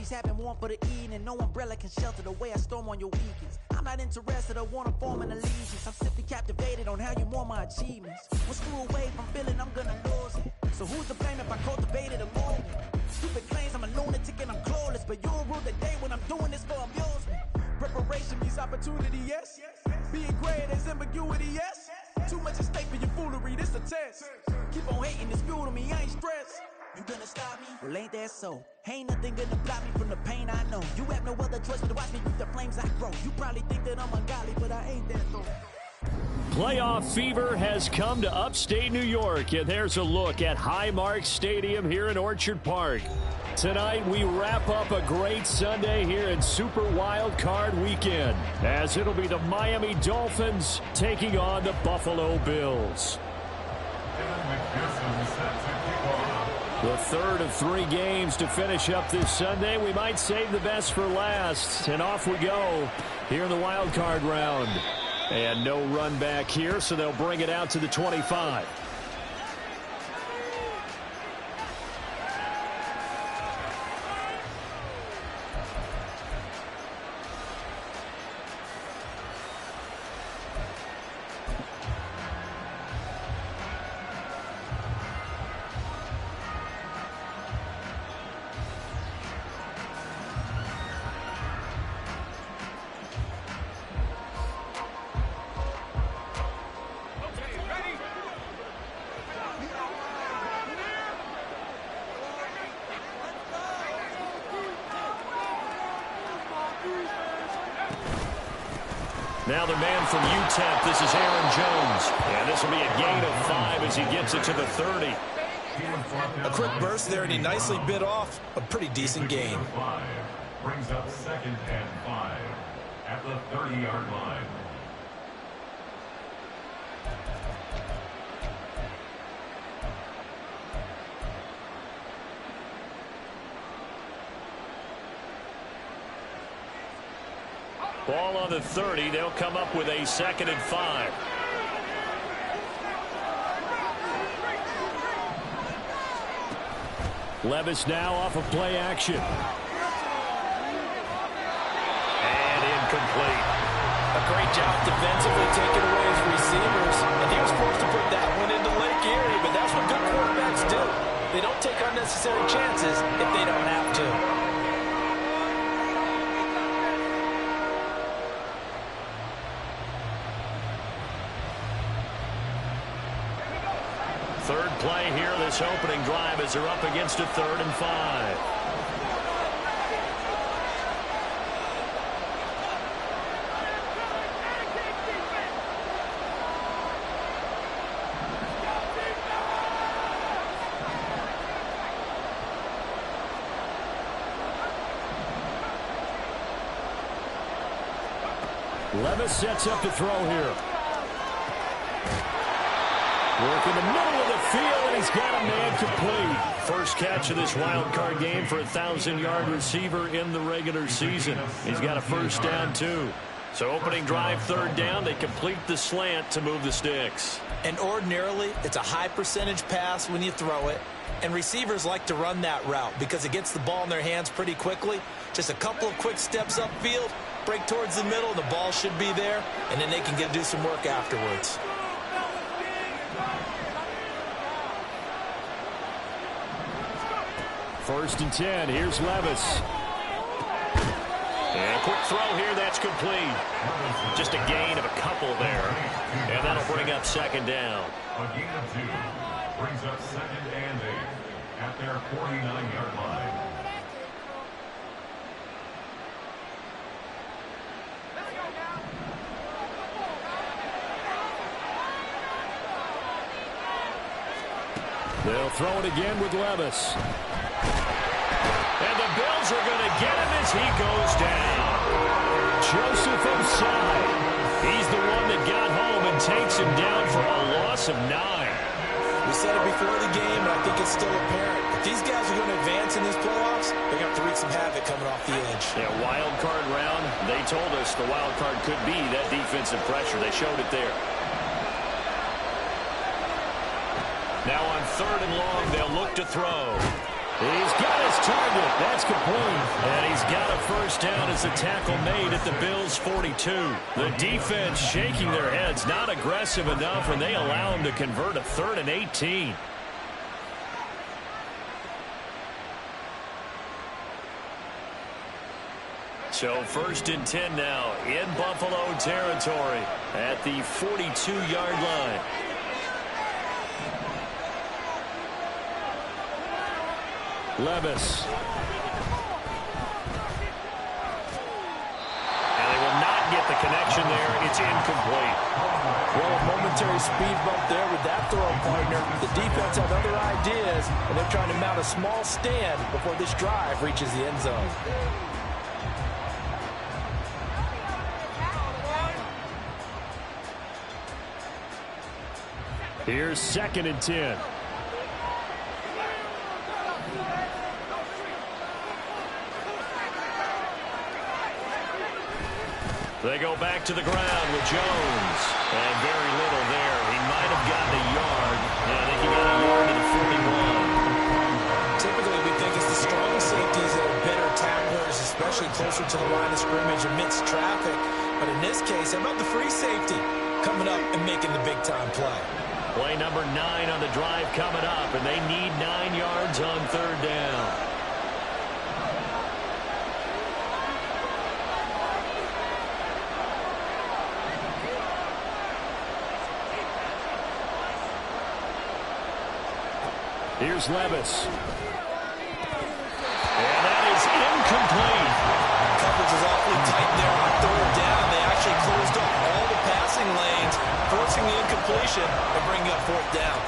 She's having warm for the evening. No umbrella can shelter the way I storm on your weekends. I'm not interested or want to form an allegiance. I'm simply captivated on how you mourn my achievements. One screw away from feeling I'm gonna lose it. So who's to blame if I cultivated a movement? Stupid claims I'm a lunatic and I'm clueless, but you'll rule the day when I'm doing this for amusement. Preparation means opportunity, yes. Being great is ambiguity, yes. Too much at stake for your foolery, this a test. Keep on hating, it's fuel to me, I ain't stressed. You gonna stop me? Well, ain't that so? Ain't nothing gonna block me from the pain I know. You have no other choice but to watch me with the flames I grow. You probably think that I'm ungodly, but I ain't that though. Playoff fever has come to upstate New York, and there's a look at Highmark Stadium here in Orchard Park. Tonight, we wrap up a great Sunday here in Super Wild Card Weekend, as it'll be the Miami Dolphins taking on the Buffalo Bills. The third of 3 games to finish up this Sunday. We might save the best for last, and off we go here in the wild card round. And no run back here, so they'll bring it out to the 25. Now the man from UTEP, this is Aaron Jones. And this will be a gain of 5 as he gets it to the 30. A quick burst there, and he nicely bit off a pretty decent gain. Brings up 2nd and 5 at the 30-yard line. Ball on the 30. They'll come up with a 2nd and 5. Levis now off of play action. And incomplete. A great job defensively taking away his receivers. And he was forced to put that one into Lake Erie, but that's what good quarterbacks do. They don't take unnecessary chances if they don't have to. Third play here, this opening drive as they're up against a 3rd and 5. Levis sets up to throw here. Work in the middle of the field, and he's got a man complete. First catch of this wild card game for a 1,000-yard receiver in the regular season. He's got a first down, too. So opening drive, 3rd down, they complete the slant to move the sticks. And ordinarily, it's a high percentage pass when you throw it. And receivers like to run that route because it gets the ball in their hands pretty quickly. Just a couple of quick steps upfield, break towards the middle, the ball should be there, and then they can do some work afterwards. First and 10, here's Levis. And a quick throw here, that's complete. Just a gain of a couple there. And that'll bring up 2nd down. A gain of 2 brings up 2nd and 8 at their 49-yard line. They'll throw it again with Levis. And the Bills are going to get him as he goes down. Joseph Osai. He's the one that got home and takes him down for a loss of 9. We said it before the game, and I think it's still apparent. If these guys are going to advance in these playoffs, they're going to have to wreak some havoc coming off the edge. Yeah, wild card round, they told us the wild card could be that defensive pressure. They showed it there. Now on 3rd and long, they'll look to throw. He's got his target. That's complete. And he's got a first down as the tackle made at the Bills' 42. The defense shaking their heads, not aggressive enough, and they allow him to convert a 3rd and 18. So 1st and 10 now in Buffalo territory at the 42-yard line. Levis. And they will not get the connection there. It's incomplete. Well, a momentary speed bump there with that throw partner. The defense had other ideas, and they're trying to mount a small stand before this drive reaches the end zone. Here's 2nd and 10. They go back to the ground with Jones. And very little there. He might have gotten a yard. Yeah, I think he got a yard to the 41. Typically, we think it's the strong safeties that are better tacklers, especially closer to the line of scrimmage amidst traffic. But in this case, how about the free safety coming up and making the big-time play? Play number 9 on the drive coming up, and they need 9 yards on 3rd down. Here's Levis. And that is incomplete. Coverage is awfully tight there on 3rd down. They actually closed up all the passing lanes, forcing the incompletion and bringing up 4th down.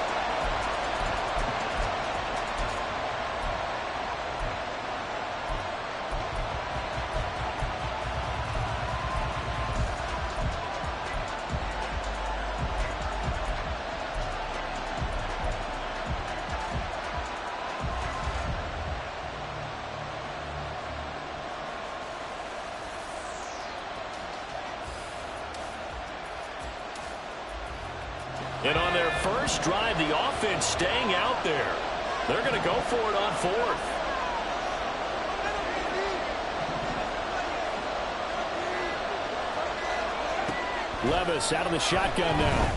And on their first drive, the offense staying out there. They're going to go for it on 4th. Levis out of the shotgun now.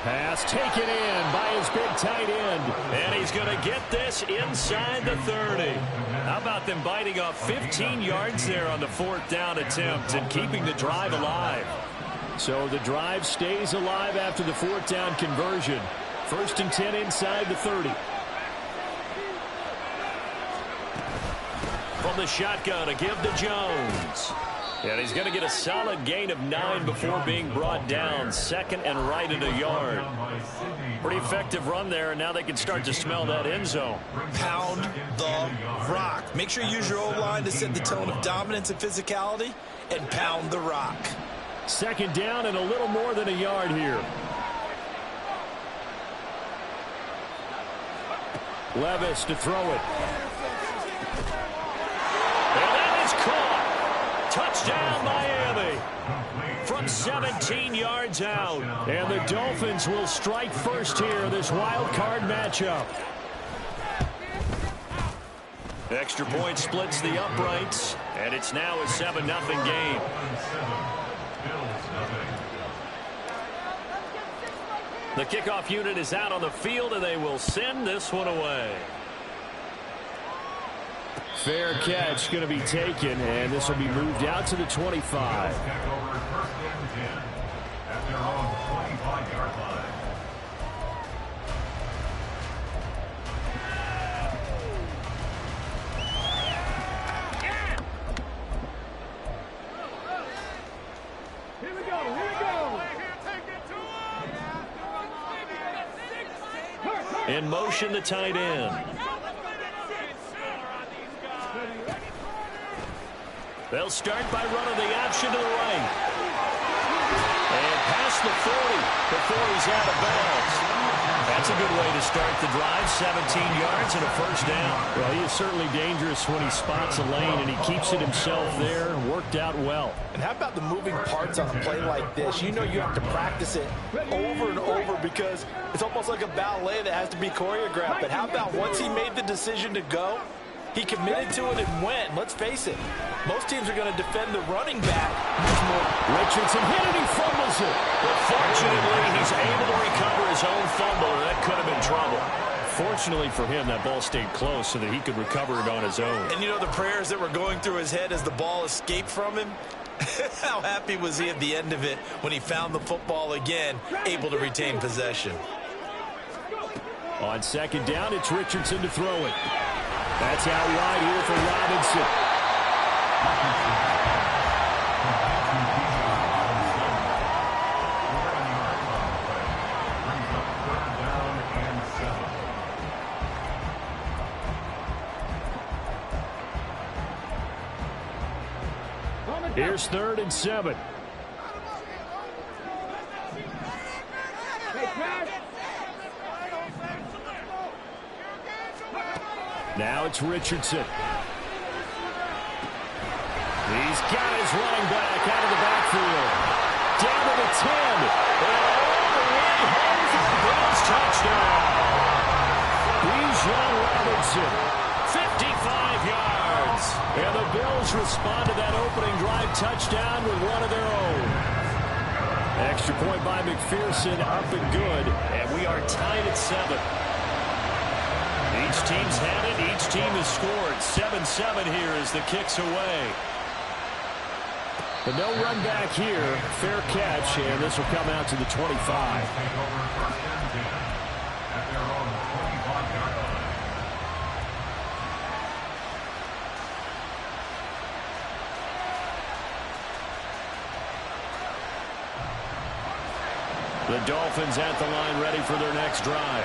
Pass taken in by his big tight end. And he's going to get this inside the 30. How about them biting off 15 yards there on the 4th down attempt and keeping the drive alive? So the drive stays alive after the 4th down conversion. 1st and 10 inside the 30. From the shotgun, a give to Jones. And he's going to get a solid gain of 9 before being brought down. 2nd and right at a yard. Pretty effective run there, and now they can start to smell that end zone. Pound the rock. Make sure you use your O-line to set the tone of dominance and physicality, and pound the rock. 2nd down and a little more than a yard here. Levis to throw it. And that is caught. Touchdown, Miami. From 17 yards out. And the Dolphins will strike first here, this wild card matchup. Extra point splits the uprights, and it's now a 7-0 game. The kickoff unit is out on the field, and they will send this one away. Fair catch going to be taken, and this will be moved out to the 25. At their own 25-yard line. In motion, the tight end. They'll start by running the option to the right. And past the 40 before he's out of bounds. That's a good way to start the drive. 17 yards and a first down. Well, he is certainly dangerous when he spots a lane, and he keeps it himself there. Worked out well. And how about the moving parts on a play like this? You know you have to practice it over and over because it's almost like a ballet that has to be choreographed. But how about once he made the decision to go, he committed to it and went. Let's face it, most teams are going to defend the running back much more. Richardson hit it, he fumbles it. But fortunately, he's able to recover his own fumble, or that could have been trouble. Fortunately for him, that ball stayed close so that he could recover it on his own. And you know the prayers that were going through his head as the ball escaped from him? How happy was he at the end of it when he found the football again, able to retain possession? On second down, it's Richardson to throw it. That's out wide here for Robinson. Here's 3rd and 7. Now it's Richardson. He's got his running back out of the backfield. Down to the 10. And all the way home for the Bills touchdown. Bijan Robinson, 55 yards. And the Bills respond to that opening drive touchdown with one of their own. Extra point by McPherson, up and good. And we are tied at 7. Each team's had it. Each team has scored. 7-7 here as the kick's away. But no run back here. Fair catch, and this will come out to the 25. The Dolphins at the line ready for their next drive.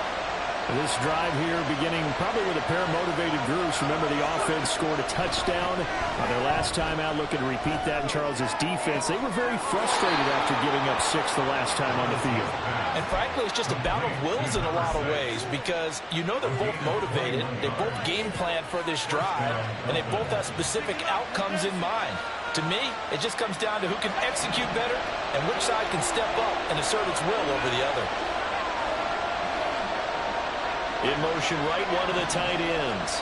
This drive here beginning probably with a pair of motivated groups. Remember, the offense scored a touchdown on their last time out, looking to repeat that in Charles's defense. They were very frustrated after giving up 6 the last time on the field. And frankly, it's just a battle of wills in a lot of ways because you know they're both motivated. They both game plan for this drive, and they both have specific outcomes in mind. To me, it just comes down to who can execute better and which side can step up and assert its will over the other. In motion, right one of the tight ends.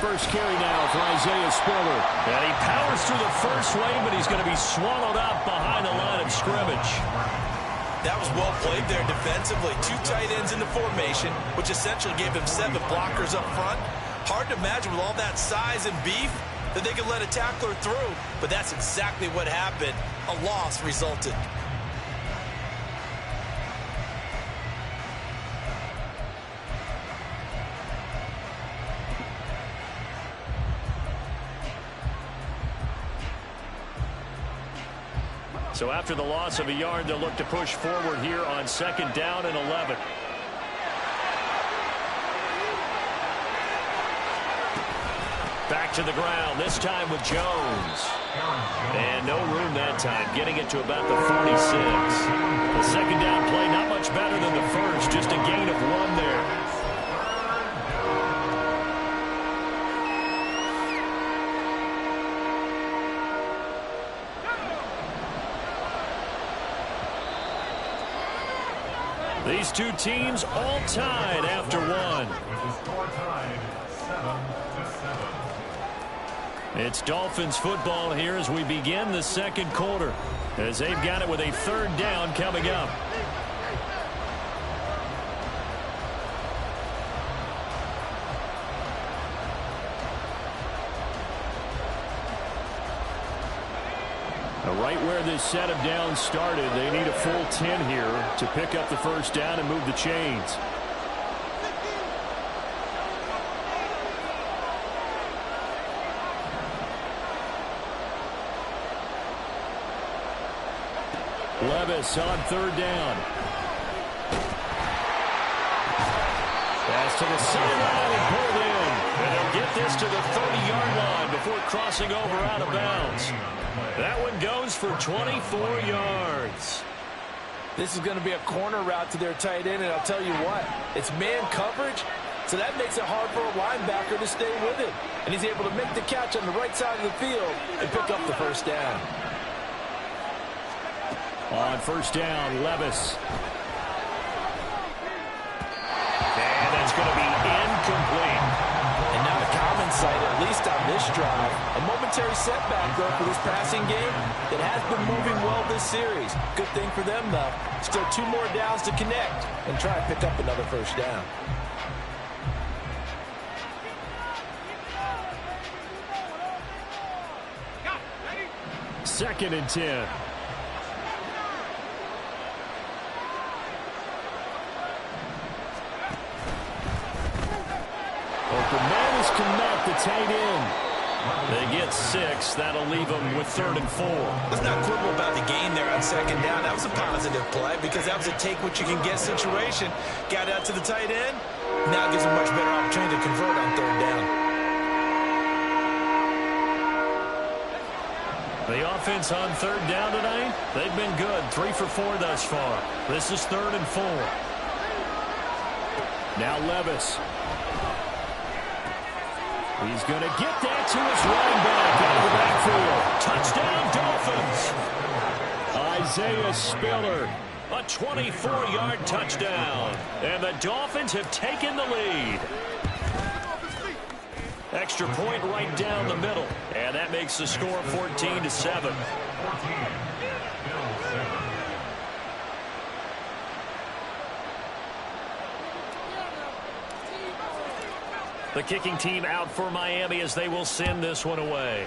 First carry now for Isaiah Spiller. And he powers through the first wave, but he's going to be swallowed up behind the line of scrimmage. That was well played there defensively. 2 tight ends in the formation, which essentially gave them 7 blockers up front. Hard to imagine with all that size and beef that they could let a tackler through, but that's exactly what happened. A loss resulted. So after the loss of a yard, they'll look to push forward here on 2nd down and 11. Back to the ground, this time with Jones. And no room that time, getting it to about the 46. The 2nd down play, not much better than the first, just a gain of 1 there. These two teams all tied after 1. It's Dolphins football here as we begin the 2nd quarter, as they've got it with a 3rd down coming up. Right where this set of downs started, they need a full 10 here to pick up the 1st down and move the chains. Levis on 3rd down. Pass to the sideline and pulled in. And they'll get this to the 30-yard line before crossing over out of bounds. That one goes for 24 yards. This is going to be a corner route to their tight end, and I'll tell you what, it's man coverage, so that makes it hard for a linebacker to stay with it. And he's able to make the catch on the right side of the field and pick up the 1st down. On first down, Levis. And that's going to be incomplete. And now the common sight, at least on this drive, a momentary setback, though, for this passing game that has been moving well this series. Good thing for them, though. Still 2 more downs to connect and try to pick up another first down. Second and 10. Open man is Kmet, the tight end. They get 6. That'll leave them with 3rd and 4. Let's not quibble about the gain there on second down. That was a positive play because that was a take-what-you-can-get situation. Got out to the tight end. Now gives them a much better opportunity to convert on 3rd down. The offense on 3rd down tonight, they've been good. 3 for 4 thus far. This is 3rd and 4. Now Levis. He's going to get that to his running back out of the backfield. Touchdown, Dolphins. Isaiah Spiller. A 24-yard touchdown. And the Dolphins have taken the lead. Extra point right down the middle. And that makes the score 14-7. The kicking team out for Miami as they will send this one away.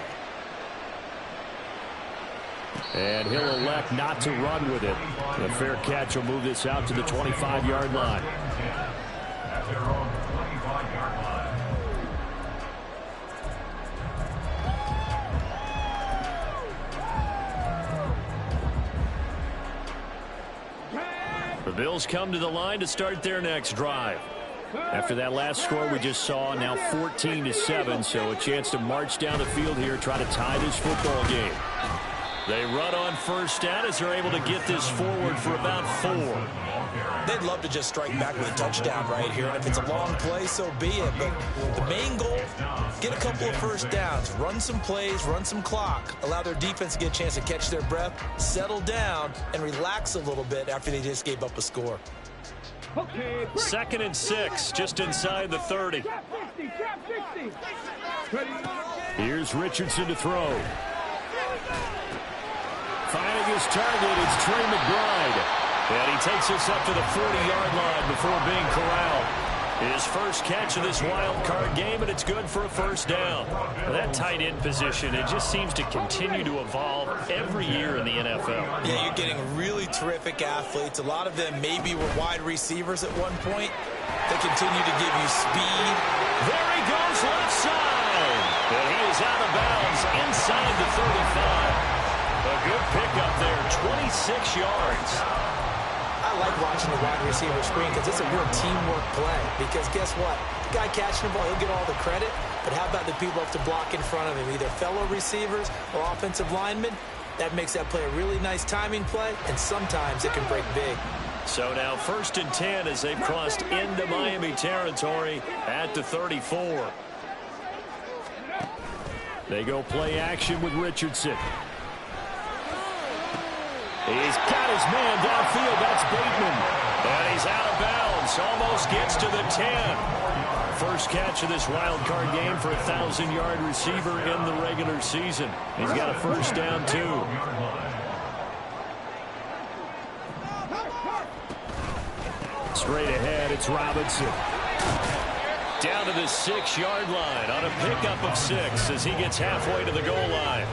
And he'll elect not to run with it. A fair catch will move this out to the 25-yard line. At their own 25-yard line. The Bills come to the line to start their next drive. After that last score we just saw, now 14-7, so a chance to march down the field here, try to tie this football game. They run on first down as they're able to get this forward for about 4. They'd love to just strike back with a touchdown right here, and if it's a long play, so be it. But the main goal, get a couple of first downs, run some plays, run some clock, allow their defense to get a chance to catch their breath, settle down, and relax a little bit after they just gave up a score. 2nd and 6, just inside the 30. Here's Richardson to throw. Finding his target, it's Trey McBride. And he takes us up to the 40-yard line before being corralled. His first catch of this wild card game, and it's good for a first down. That tight end position, it just seems to continue to evolve every year in the NFL. Yeah, you're getting really terrific athletes. A lot of them maybe were wide receivers at one point. They continue to give you speed. There he goes left side. And he is out of bounds inside the 35. A good pickup there, 26 yards. I like watching the wide receiver screen because it's a real teamwork play. Because guess what? The guy catching the ball, he'll get all the credit. But how about the people have to block in front of him, either fellow receivers or offensive linemen? That makes that play a really nice timing play, and sometimes it can break big. So now 1st and 10 as they've crossed into Miami territory at the 34. They go play action with Richardson. He's got his man downfield. That's Bateman. And he's out of bounds. Almost gets to the 10. First catch of this wild card game for a 1,000-yard receiver in the regular season. He's got a first down, too. Straight ahead, it's Robinson. Down to the 6-yard line on a pickup of 6 as he gets halfway to the goal line.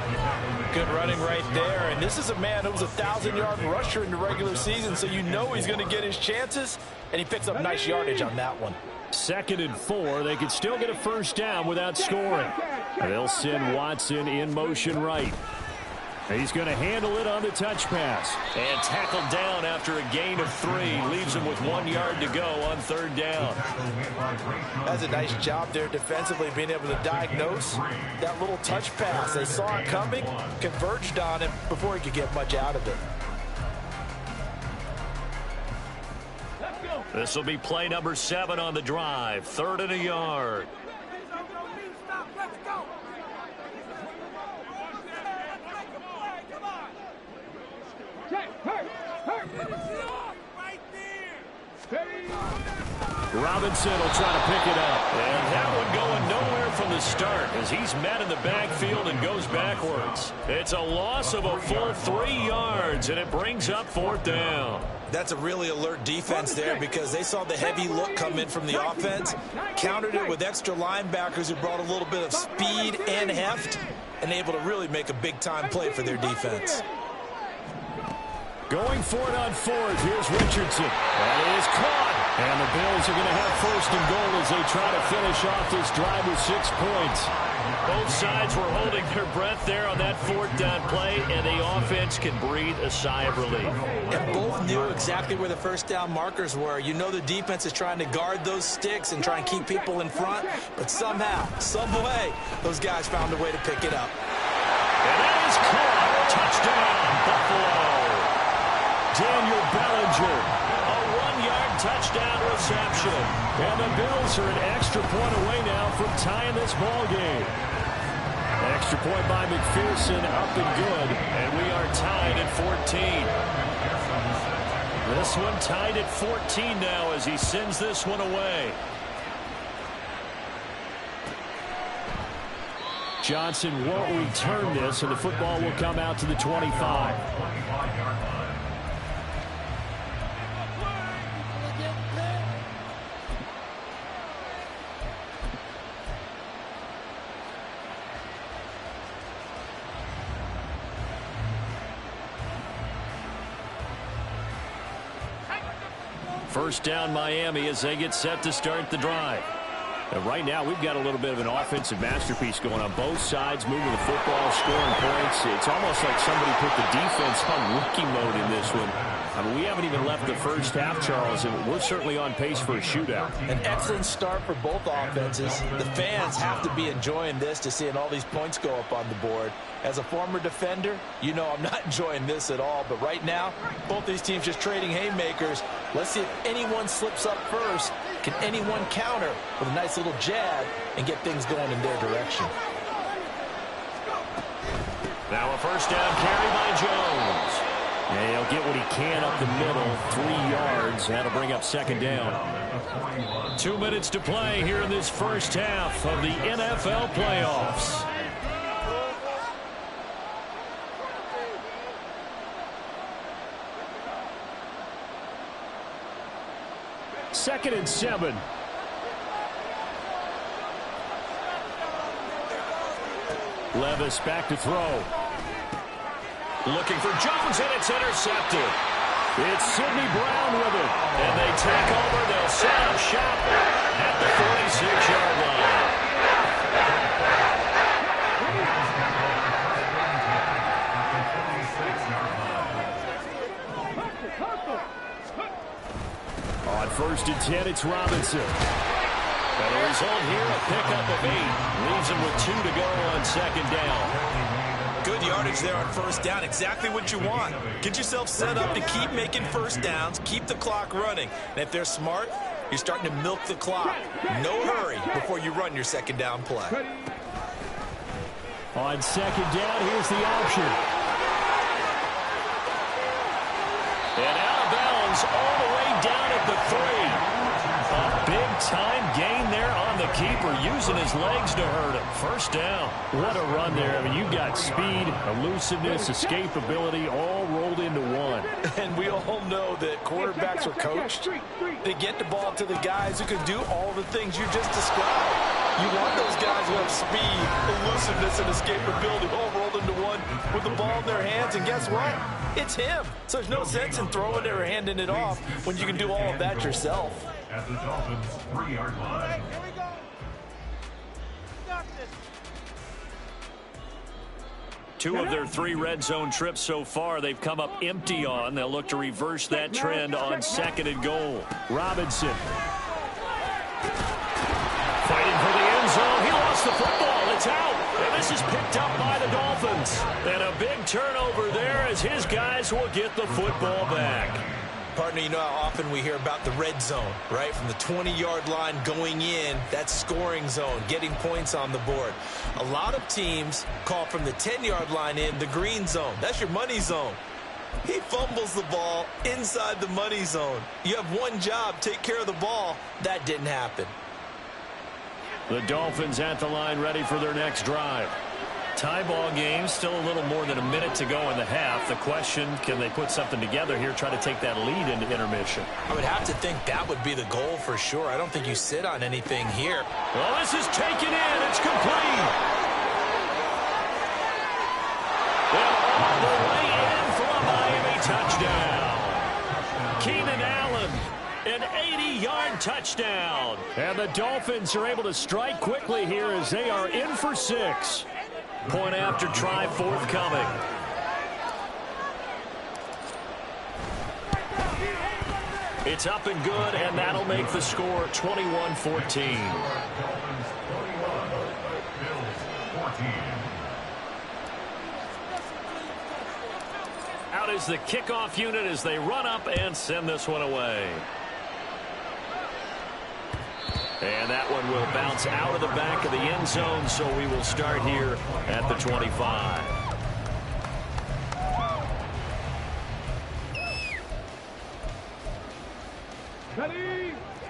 Good running right there, and this is a man who was a 1,000-yard rusher in the regular season, so you know he's going to get his chances, and he picks up nice yardage on that one. 2nd and 4. They can still get a first down without scoring. They'll send Watson in motion right. He's going to handle it on the touch pass. And tackled down after a gain of 3. Leaves him with 1 yard to go on 3rd down. That's a nice job there defensively, being able to diagnose that little touch pass. They saw it coming, converged on it before he could get much out of it. This will be play number 7 on the drive. 3rd and a yard. Robinson will try to pick it up. And that one going nowhere from the start as he's met in the backfield and goes backwards. It's a loss of a full 3 yards, and it brings up 4th down. That's a really alert defense there because they saw the heavy look come in from the offense, countered it with extra linebackers who brought a little bit of speed and heft, and able to really make a big-time play for their defense. Going for it on 4th. Here's Richardson. That is caught. And the Bills are going to have 1st and goal as they try to finish off this drive with 6 points. Both sides were holding their breath there on that 4th down play, and the offense can breathe a sigh of relief. And both knew exactly where the 1st down markers were. You know the defense is trying to guard those sticks and try and keep people in front, but somehow, some way, those guys found a way to pick it up. And that is caught. Touchdown, Buffalo. Daniel Bellinger, a 1-yard touchdown reception. And the Bills are an extra point away now from tying this ball game. Extra point by McPherson, up and good. And we are tied at 14. This one tied at 14 now as he sends this one away. Johnson won't return this, and the football will come out to the 25. First down Miami as they get set to start the drive. And right now we've got a little bit of an offensive masterpiece going on both sides, moving the football, scoring points. It's almost like somebody put the defense on rookie mode in this one. I mean, we haven't even left the first half, Charles, and we're certainly on pace for a shootout. An excellent start for both offenses. The fans have to be enjoying this to seeing all these points go up on the board. As a former defender, you know I'm not enjoying this at all. But right now, both these teams just trading haymakers. Let's see if anyone slips up first. Can anyone counter with a nice little jab and get things going in their direction? Now a first down carry by Jones. And he'll get what he can up the middle, 3 yards. That'll bring up 2nd down. 2 minutes to play here in this first half of the NFL playoffs. Second and 7. Levis back to throw. Looking for Jones, and it's intercepted. It's Sidney Brown with it. And they take over. They'll set up shop at the 46-yard line. On 1st and 10, it's Robinson. And the result here, a pickup of 8. Leaves him with 2 to go on 2nd down. Good yardage there on 1st down. Exactly what you want. Get yourself set up to keep making 1st downs, keep the clock running. And if they're smart, you're starting to milk the clock. No hurry before you run your 2nd down play. On 2nd down, here's the option. And out of bounds all the way down at the 3. A big-time gain there on the keeper, using his legs to hurt him. 1st down. What a run there. I mean, you've got speed, elusiveness, escapability, all rolled into one. And we all know that quarterbacks are coached to get the ball to the guys who can do all the things you just described. You want those guys who have speed, elusiveness, and escapability all rolled into one with the ball in their hands. And guess what? It's him. So there's no sense in throwing it or handing it off when you can do all of that yourself. At the Dolphins' 3-yard line. Here we go. Got this. 2 of their 3 red zone trips so far, they've come up empty on. They'll look to reverse that trend on 2nd and goal. Robinson. Fighting for the end zone. He lost the football. It's out. And this is picked up by the Dolphins. And a big turnover there as his guys will get the football back. Partner, you know how often we hear about the red zone, right? From the 20-yard line going in, that scoring zone, getting points on the board. A lot of teams call from the 10-yard line in the green zone. That's your money zone. He fumbles the ball inside the money zone. You have one job, take care of the ball. That didn't happen. The Dolphins at the line ready for their next drive. Tie ball game, still a little more than a minute to go in the half. The question, can they put something together here, try to take that lead into intermission? I would have to think that would be the goal for sure. I don't think you sit on anything here. Well, this is taken in. It's complete. All the way in for a Miami touchdown. Keenan Allen, an 80-yard touchdown. And the Dolphins are able to strike quickly here as they are in for 6. Point after try forthcoming. It's up and good, and that'll make the score 21-14. Out is the kickoff unit as they run up and send this one away. And that one will bounce out of the back of the end zone, so we will start here at the 25.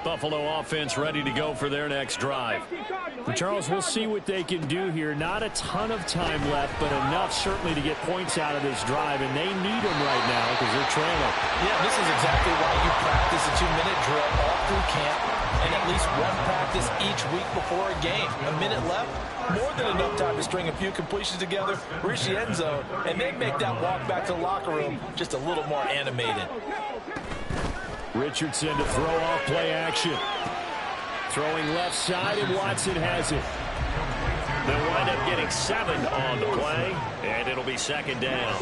Buffalo offense ready to go for their next drive. Charles, we'll see what they can do here. Not a ton of time left, but enough certainly to get points out of this drive, and they need them right now because they're trailing. Yeah, this is exactly why you practice a 2-minute drill all through camp and at least one practice each week before a game. A minute left, more than enough time to string a few completions together, reach the end zone, and then make that walk back to the locker room just a little more animated. Richardson to throw off play action. Throwing left side, and Watson has it. They'll wind up getting 7 on the play, and it'll be second down.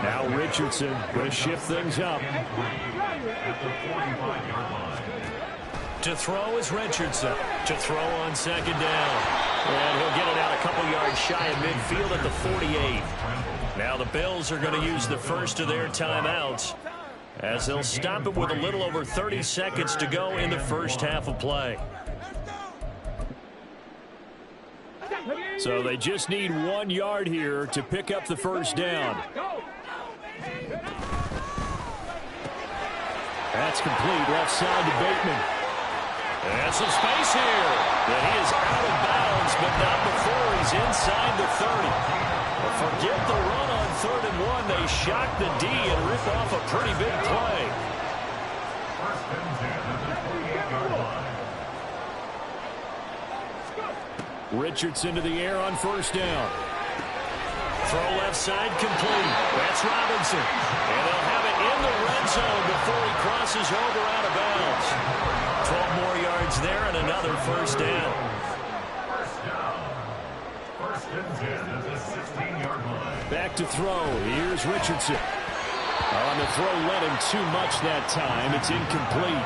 Now Richardson going to shift things up. To throw is Richardson. To throw on second down. And he'll get it out a couple yards shy of midfield at the 48. Now the Bills are going to use the first of their timeouts, as they'll stop it with a little over 30 seconds to go in the first half of play. So they just need 1 yard here to pick up the first down. That's complete. Left side to Bateman. And some space here. And he is out of bounds, but not before he's inside the 30. Forget the run on 3rd and 1. They shock the D and rip off a pretty big play. Richardson to the air on first down. Throw left side complete. That's Robinson. And they'll have it in the red zone before he crosses over out of bounds. 12 more yards there and another first down. First and 10 at the 16-yard line. Back to throw. Here's Richardson. On the throw, led him too much that time. It's incomplete.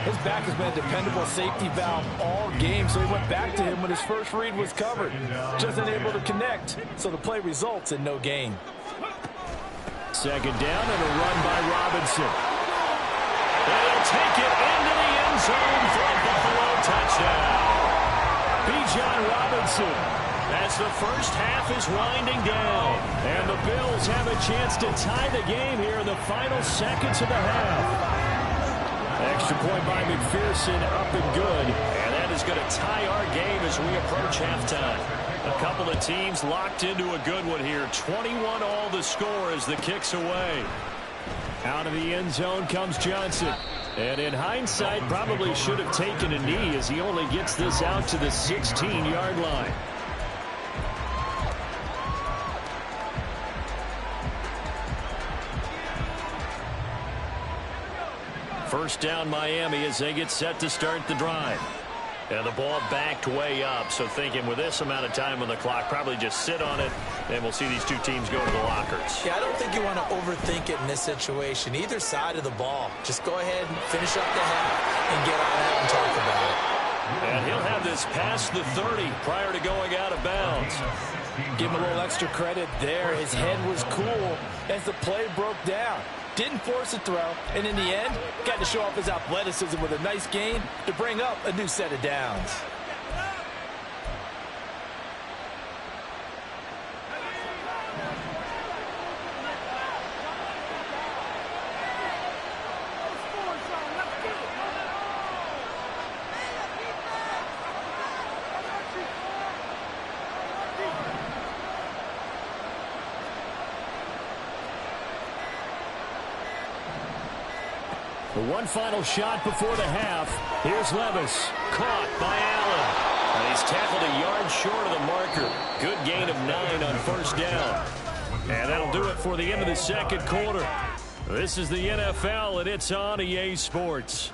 His back has been a dependable safety valve all game, so he went back to him when his first read was covered. Just unable to connect, so the play results in no gain. Second down and a run by Robinson. They'll take it into the end zone for a Buffalo touchdown. Bijan Robinson, as the first half is winding down. And the Bills have a chance to tie the game here in the final seconds of the half. Extra point by McPherson, up and good. And that is going to tie our game as we approach halftime. A couple of teams locked into a good one here. 21 all the score as the kick's away. Out of the end zone comes Johnson. And in hindsight, probably should have taken a knee as he only gets this out to the 16-yard line. First down Miami as they get set to start the drive. And the ball backed way up, so thinking with this amount of time on the clock, probably just sit on it, and we'll see these two teams go to the lockers. Yeah, I don't think you want to overthink it in this situation. Either side of the ball. Just go ahead and finish up the half and get on out and talk about it. And he'll have this past the 30 prior to going out of bounds. Give him a little extra credit there. His head was cool as the play broke down. Didn't force a throw, and in the end, got to show off his athleticism with a nice gain to bring up a new set of downs. The one final shot before the half. Here's Levis. Caught by Allen. And he's tackled a yard short of the marker. Good gain of 9 on first down. And that'll do it for the end of the second quarter. This is the NFL, and it's on EA Sports.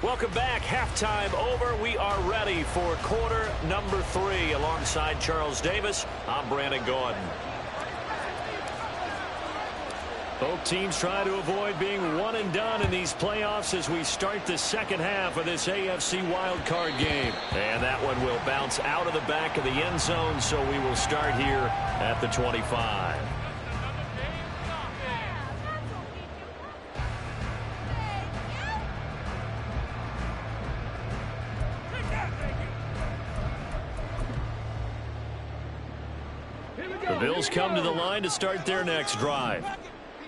Welcome back. Halftime over. We are ready for quarter number 3. Alongside Charles Davis, I'm Brandon Gaudin. Both teams try to avoid being one and done in these playoffs as we start the second half of this AFC wildcard game. And that one will bounce out of the back of the end zone, so we will start here at the 25. The Bills come to the line to start their next drive.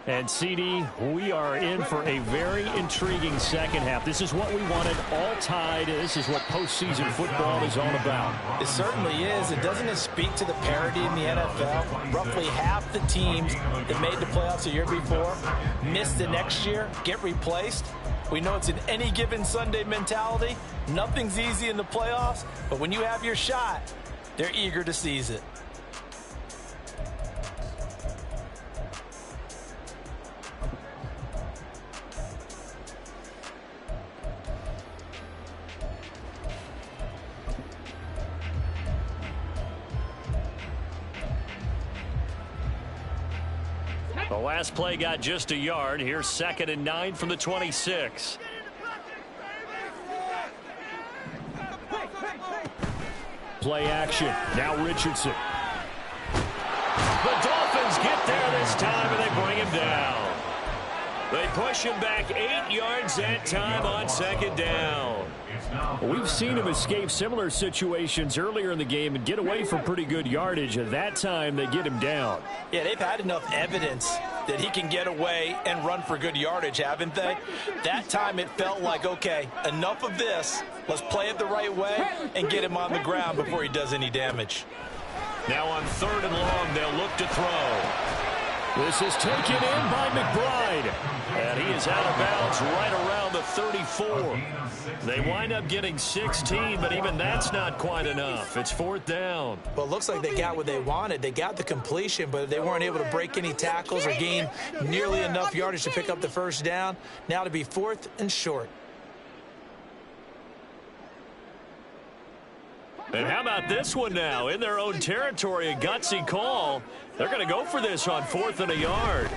And, CD, we are in for a very intriguing second half. This is what we wanted, all tied. This is what postseason football is all about. It certainly is. And doesn't it speak to the parity in the NFL? Roughly half the teams that made the playoffs a year before miss the next year, get replaced. We know it's an any given Sunday mentality. Nothing's easy in the playoffs, but when you have your shot, they're eager to seize it. The last play got just a yard. Here's 2nd and 9 from the 26. Play action. Now Richardson. The Dolphins get there this time, and they bring him down. They push him back 8 yards that time on 2nd down. We've seen him escape similar situations earlier in the game and get away from pretty good yardage. At that time, they get him down. Yeah, they've had enough evidence that he can get away and run for good yardage, haven't they? That time it felt like, okay, enough of this. Let's play it the right way and get him on the ground before he does any damage. Now on 3rd and long, they'll look to throw. This is taken in by McBride. And he is out of bounds right around the 34. They wind up getting 16, but even that's not quite enough. It's 4th down. Well, it looks like they got what they wanted. They got the completion, but they weren't able to break any tackles or gain nearly enough yardage to pick up the first down. Now to be 4th and short. And how about this one now? In their own territory, a gutsy call. They're going to go for this on 4th and a yard.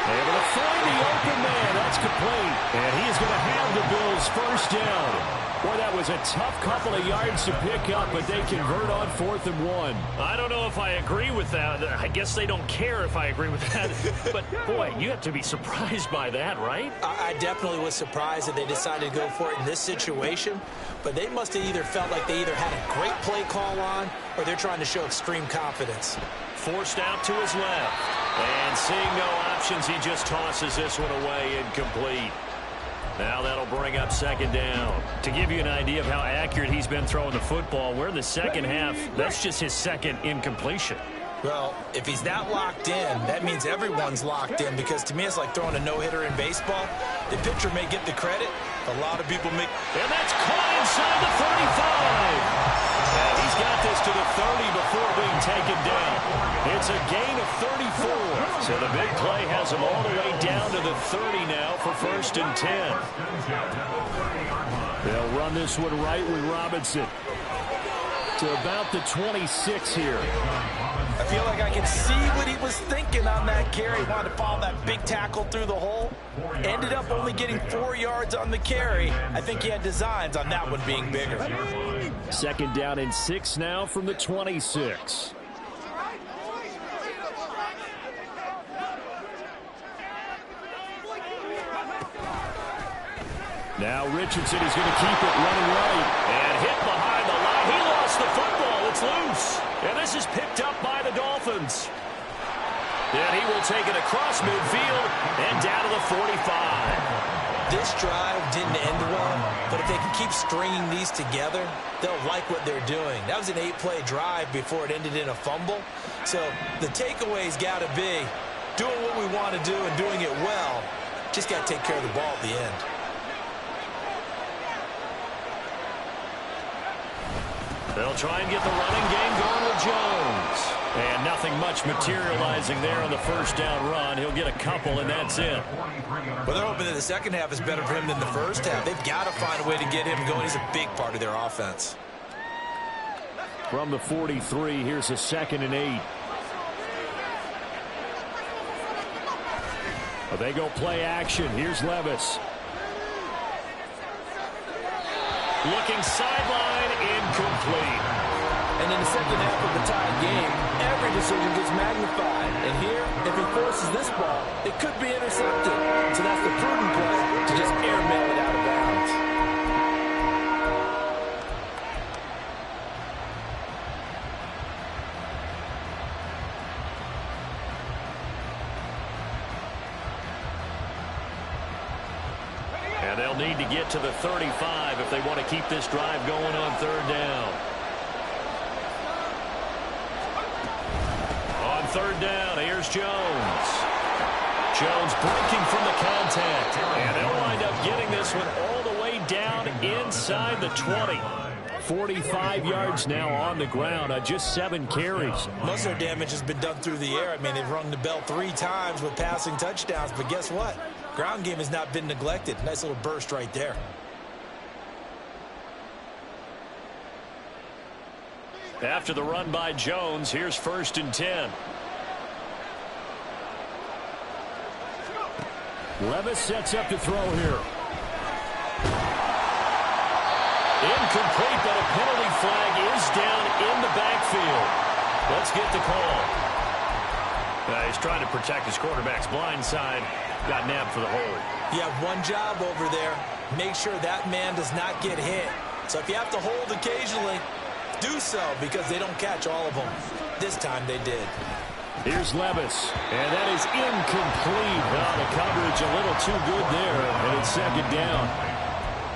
Able to find the open man. That's complete. And he is going to have the Bills' first down. Boy, that was a tough couple of yards to pick up, but they convert on 4th and 1. I don't know if I agree with that. I guess they don't care if I agree with that. But, boy, you have to be surprised by that, right? I definitely was surprised that they decided to go for it in this situation. But they must have either felt like they either had a great play call on or they're trying to show extreme confidence. Forced out to his left. And seeing no options, he just tosses this one away incomplete. Now that'll bring up 2nd down. To give you an idea of how accurate he's been throwing the football, we're in the second half. That's just his 2nd incompletion. Well, if he's that locked in, that means everyone's locked in, because to me it's like throwing a no-hitter in baseball. The pitcher may get the credit. A lot of people make... And that's caught inside the 35. And he's got this to the 30 before being taken down. It's a gain of 34. So the big play has him all the way down to the 30 now for 1st and 10. They'll run this one right with Robinson to about the 26 here. I feel like I can see what he was thinking on that carry. Wanted to follow that big tackle through the hole. Ended up only getting 4 yards on the carry. I think he had designs on that one being bigger. 2nd down and 6 now from the 26. Now Richardson is going to keep it running right. And hit behind the line. He lost the football. It's loose. And this is picked up by the Dolphins. And he will take it across midfield and down to the 45. This drive didn't end well, but if they can keep stringing these together, they'll like what they're doing. That was an 8-play drive before it ended in a fumble. So the takeaway's got to be doing what we want to do and doing it well. Just got to take care of the ball at the end. They'll try and get the running game going with Jones. And nothing much materializing there on the first down run. He'll get a couple, and that's it. Well, they're hoping that the second half is better for him than the first half. They've got to find a way to get him going. He's a big part of their offense. From the 43, here's a 2nd and 8. Well, they go play action. Here's Levis. Looking sideline, incomplete. And in the second half of the tied game, every decision gets magnified. And here, if he forces this ball, it could be intercepted. So that's the prudent play to just airmail it out of bounds. And they'll need to get to the 35 if they want to keep this drive going on 3rd down. On 3rd down, here's Jones. Jones breaking from the contact. And they'll wind up getting this one all the way down inside the 20. 45 yards now on the ground on just 7 carries. Most of their damage has been done through the air. I mean, they've rung the bell 3 times with passing touchdowns. But guess what? Ground game has not been neglected. Nice little burst right there. After the run by Jones, here's 1st and 10. Levis sets up to throw here. Incomplete, but a penalty flag is down in the backfield. Let's get the call. He's trying to protect his quarterback's blind side. Got nabbed for the hold. You have one job over there. Make sure that man does not get hit. So if you have to hold occasionally, do so, because they don't catch all of them. This time they did. Here's Levis, and that is incomplete. Oh, the coverage a little too good there, and it's 2nd down.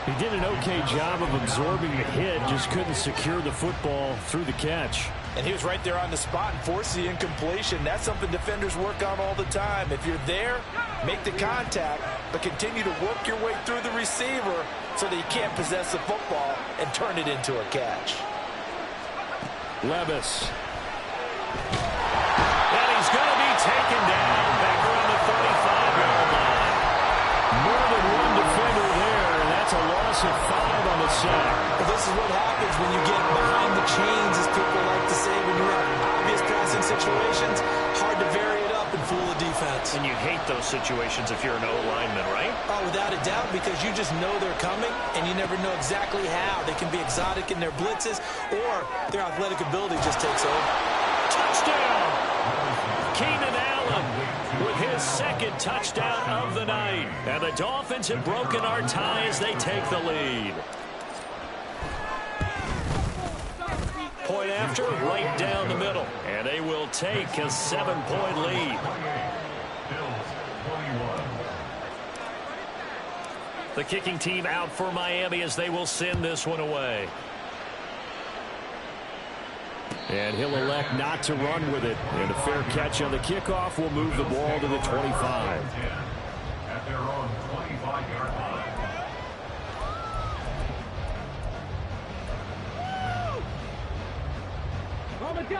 He did an okay job of absorbing the hit, just couldn't secure the football through the catch. And he was right there on the spot and forced the incompletion. That's something defenders work on all the time. If you're there, make the contact, but continue to work your way through the receiver so that you can't possess the football and turn it into a catch. Levis. And he's going to be taken down back around the 35-yard line. More than one defender there, and that's a loss of 5 on the sack. Well, this is what happens when you get behind the chains, as people like to say, when you have obvious passing situations. Hard to vary it up and fool the defense. And you hate those situations if you're an O-lineman, right? Oh, without a doubt, because you just know they're coming, and you never know exactly how. They can be exotic in their blitzes, or their athletic ability just takes over. Touchdown! Keenan Allen with his 2nd touchdown of the night. And the Dolphins have broken our tie as they take the lead. Point after, right down the middle. And they will take a 7-point lead. The kicking team out for Miami as they will send this one away. And he'll elect not to run with it. And a fair catch on the kickoff will move the ball to the 25. At their own 25-yard line.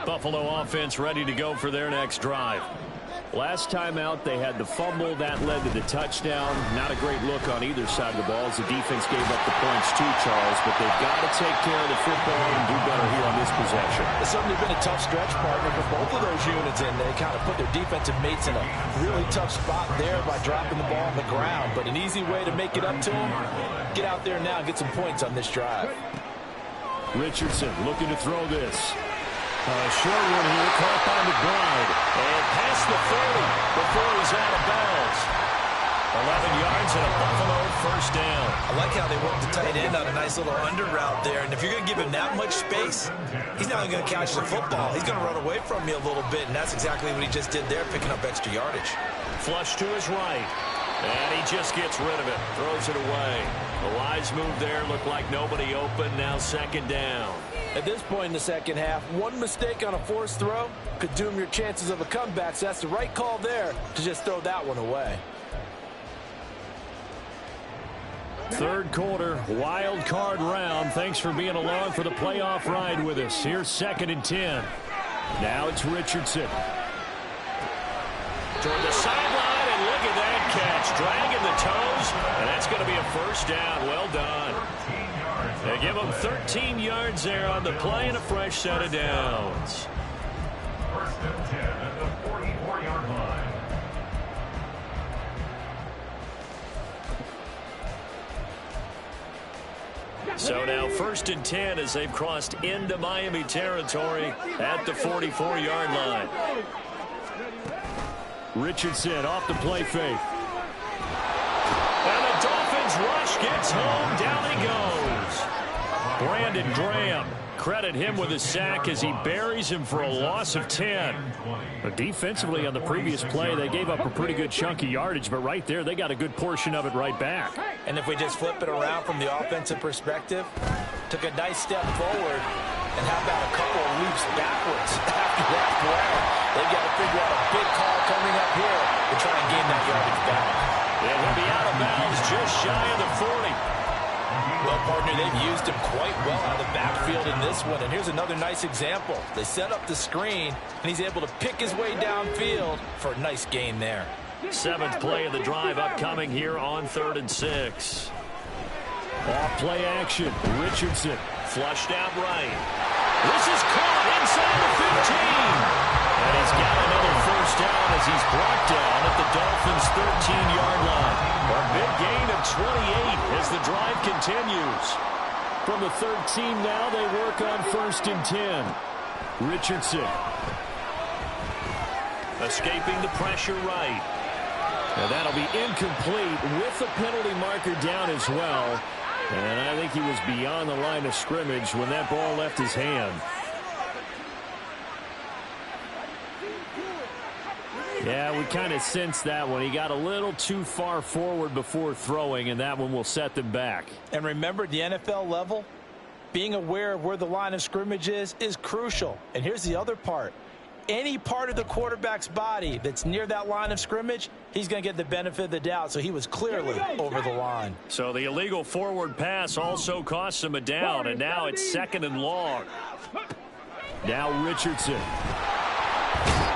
Buffalo offense ready to go for their next drive. Last time out, they had the fumble. That led to the touchdown. Not a great look on either side of the ball as the defense gave up the points too, Charles. But they've got to take care of the football and do better here on this possession. It's certainly been a tough stretch, partner, for both of those units, and they kind of put their defensive mates in a really tough spot there by dropping the ball on the ground. But an easy way to make it up to them, get out there now and get some points on this drive. Richardson looking to throw this. Short one here, caught by McBride. And past the 30 before he's out of bounds. 11 yards and a Buffalo first down. I like how they work the tight end on a nice little under route there. And if you're going to give him that much space, he's not going to catch the football. He's going to run away from you a little bit, and that's exactly what he just did there, picking up extra yardage. Flush to his right. And he just gets rid of it, throws it away. The wise move there, looked like nobody open, now second down. At this point in the second half, one mistake on a forced throw could doom your chances of a comeback, so that's the right call there to just throw that one away. Third quarter, wild card round. Thanks for being along for the playoff ride with us. Here's 2nd and 10. Now it's Richardson. Toward the sideline, and look at that catch. Dragging the toes, and that's going to be a first down. Well done. They give him 13 yards there on the play and a fresh set of downs. 1st and 10 at the 44-yard line. So now 1st and 10 as they've crossed into Miami territory at the 44-yard line. Richardson off the play fake. And the Dolphins rush gets home. Down he goes. Brandon Graham. Credit him with a sack as he buries him for a loss of 10. But defensively on the previous play, they gave up a pretty good chunk of yardage, but right there, they got a good portion of it right back. And if we just flip it around from the offensive perspective, took a nice step forward, and how about a couple of leaps backwards after that play? They've got to figure out a big call coming up here to try and gain that yardage back. Yeah, he'll be out of bounds just shy of the 40. Well, partner, they've used him quite well out of the backfield in this one. And here's another nice example. They set up the screen, and he's able to pick his way downfield for a nice gain there. 7th play of the drive upcoming here on 3rd and 6. Off play action. Richardson flushed out right. This is caught inside the 15. And he's got another first down as he's brought down at the Dolphins' 13-yard line. A big gain of 28 as the drive continues. From the 13 now, they work on 1st and 10. Richardson escaping the pressure right. Now that'll be incomplete with the penalty marker down as well. And I think he was beyond the line of scrimmage when that ball left his hand. Yeah, we kind of sensed that one. He got a little too far forward before throwing, and that one will set them back. And remember, the NFL level, being aware of where the line of scrimmage is crucial. And here's the other part. Any part of the quarterback's body that's near that line of scrimmage, he's going to get the benefit of the doubt. So he was clearly over the line. So the illegal forward pass also cost him a down, and now it's 2nd and long. Now Richardson.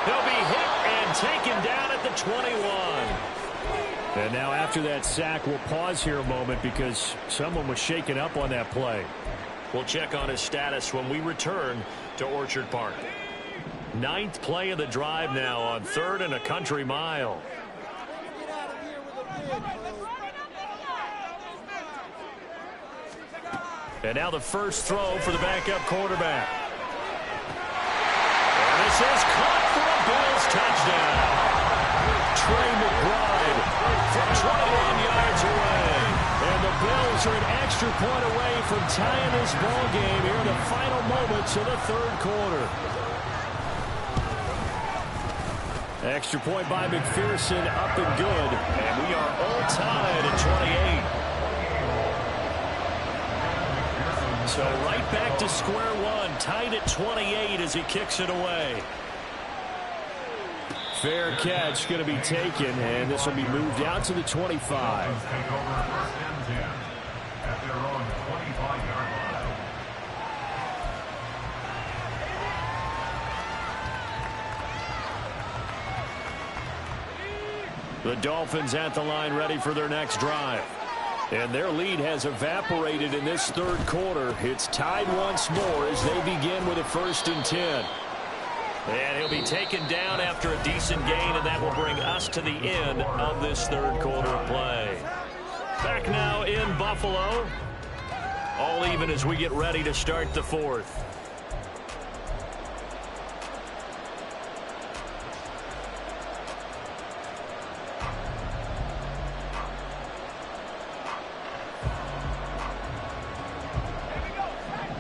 He'll be hit and taken down at the 21. And now after that sack, we'll pause here a moment because someone was shaken up on that play. We'll check on his status when we return to Orchard Park. 9th play of the drive now on 3rd and a country mile. And now the first throw for the backup quarterback. And this is caught for a Bills touchdown. Trey McBride from 21 yards away. And the Bills are an extra point away from tying this ball game here in the final moments of the 3rd quarter. Extra point by McPherson, up and good. And we are all tied at 28. So right back to square one, tied at 28 as he kicks it away. Fair catch going to be taken, and this will be moved out to the 25. Take over 1st and 10 at their own 25-yard line. The Dolphins at the line ready for their next drive. And their lead has evaporated in this 3rd quarter. It's tied once more as they begin with a 1st and 10. And he'll be taken down after a decent gain, and that will bring us to the end of this 3rd quarter of play. Back now in Buffalo. All even as we get ready to start the 4th.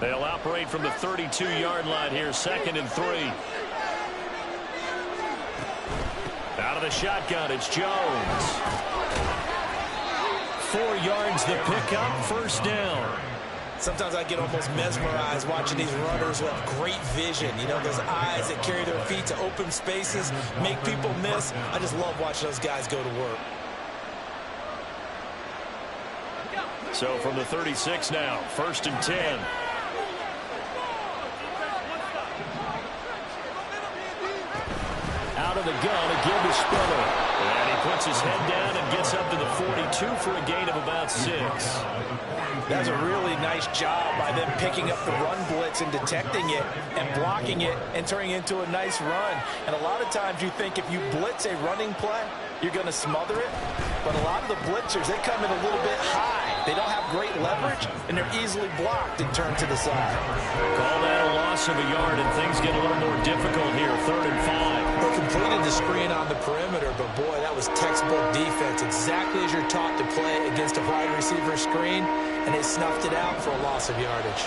They'll operate from the 32-yard line here, 2nd and 3. Out of the shotgun, it's Jones. 4 yards the pickup, 1st down. Sometimes I get almost mesmerized watching these runners who have great vision. You know, those eyes that carry their feet to open spaces, make people miss. I just love watching those guys go to work. So from the 36 now, 1st and 10. Out of the gun, again to Spiller. And he puts his head down and gets up to the 42 for a gain of about 6. That's a really nice job by them picking up the run blitz and detecting it and blocking it and turning it into a nice run. And a lot of times you think if you blitz a running play, you're going to smother it. But a lot of the blitzers, they come in a little bit high. They don't have great leverage, and they're easily blocked and turned to the side. Call that a loss of a yard, and things get a little more difficult here, 3rd and 5. They completed the screen on the perimeter, but boy, that was textbook defense. Exactly as you're taught to play against a wide receiver screen, and they snuffed it out for a loss of yardage.